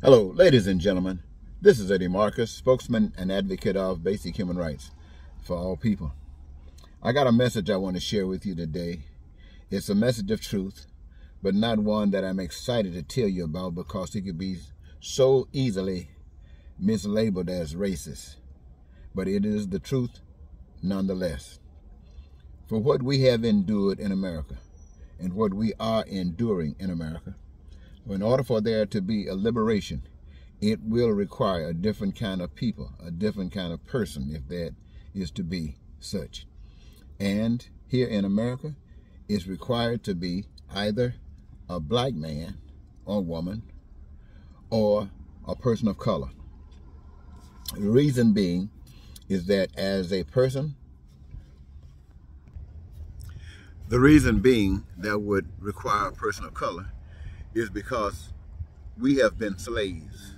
Hello, ladies and gentlemen. This is Eddie Marcus, spokesman and advocate of basic human rights for all people. I got a message I want to share with you today. It's a message of truth, but not one that I'm excited to tell you about because it could be so easily mislabeled as racist. But it is the truth nonetheless. For what we have endured in America and what we are enduring in America, in order for there to be a liberation, it will require a different kind of people, a different kind of person, if that is to be such. And here in America, it's required to be either a black man or woman or a person of color. The reason being is that as a person, that would require a person of color is because we have been slaves.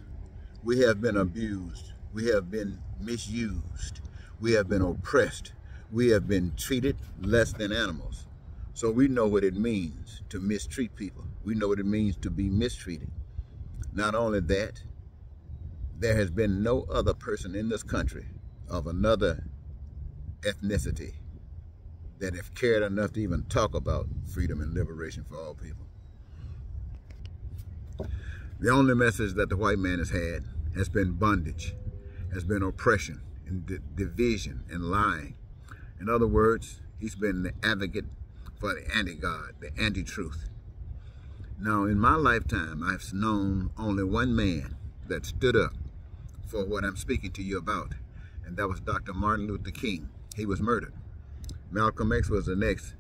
We have been abused. We have been misused. We have been oppressed. We have been treated less than animals. So we know what it means to mistreat people. We know what it means to be mistreated. Not only that, there has been no other person in this country of another ethnicity that have cared enough to even talk about freedom and liberation for all people. The only message that the white man has had has been bondage, has been oppression and division and lying. In other words, he's been the advocate for the anti-God, the anti-truth. Now, in my lifetime, I've known only one man that stood up for what I'm speaking to you about, and that was Dr. Martin Luther King. He was murdered. Malcolm X was the next.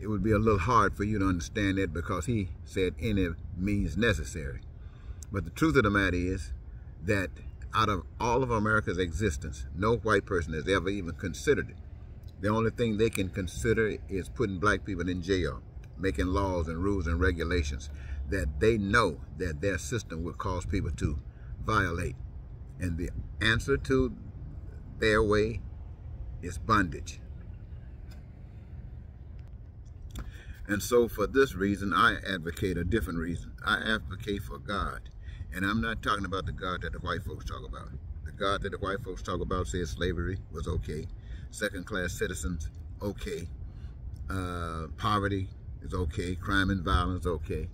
It would be a little hard for you to understand that because he said any means necessary. But the truth of the matter is that out of all of America's existence, no white person has ever even considered it. The only thing they can consider is putting black people in jail, making laws and rules and regulations that they know that their system will cause people to violate. And the answer to their way is bondage. And so for this reason, I advocate a different reason. I advocate for God. And I'm not talking about the God that the white folks talk about. The God that the white folks talk about says slavery was okay. Second-class citizens, okay. Poverty is okay. Crime and violence, okay.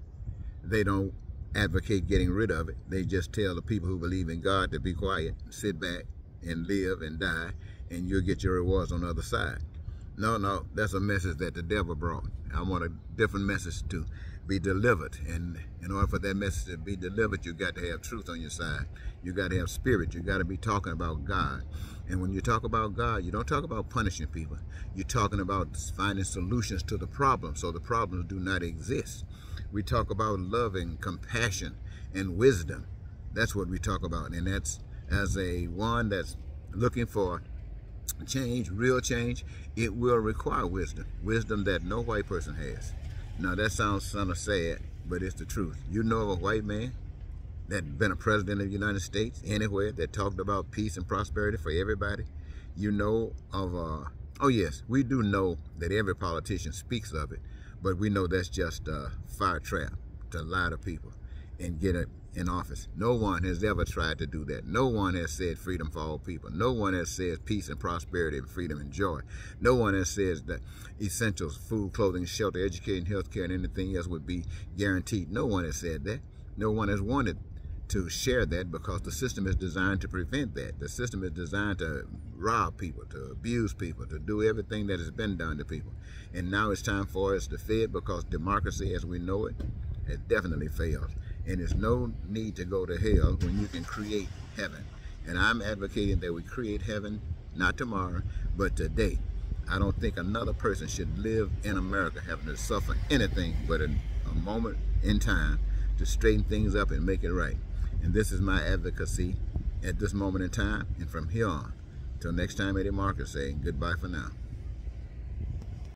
They don't advocate getting rid of it. They just tell the people who believe in God to be quiet, sit back, and live and die, and you'll get your rewards on the other side. No, that's a message that the devil brought. I want a different message to be delivered. And in order for that message to be delivered, you got to have truth on your side. You got to have spirit. You got to be talking about God. And when you talk about God, you don't talk about punishing people. You're talking about finding solutions to the problem so the problems do not exist. We talk about love and compassion and wisdom. That's what we talk about. And that's as a one that's looking for change, real change, it will require wisdom. Wisdom that no white person has. Now that sounds kind of sad, but it's the truth. You know of a white man that been a president of the United States anywhere that talked about peace and prosperity for everybody? You know of oh yes, we do know that every politician speaks of it, but we know that's just a fire trap to lie to people and get it in office. No one has ever tried to do that. No one has said freedom for all people. No one has said peace and prosperity and freedom and joy. No one has said that essentials, food, clothing, shelter, education, healthcare, and anything else would be guaranteed. No one has said that. No one has wanted to share that because the system is designed to prevent that. The system is designed to rob people, to abuse people, to do everything that has been done to people. And now it's time for us to fed because democracy as we know it has definitely failed. And there's no need to go to hell when you can create heaven. And I'm advocating that we create heaven, not tomorrow, but today. I don't think another person should live in America having to suffer anything but a moment in time to straighten things up and make it right. And this is my advocacy at this moment in time and from here on. Till next time, Eddie Marcus saying goodbye for now.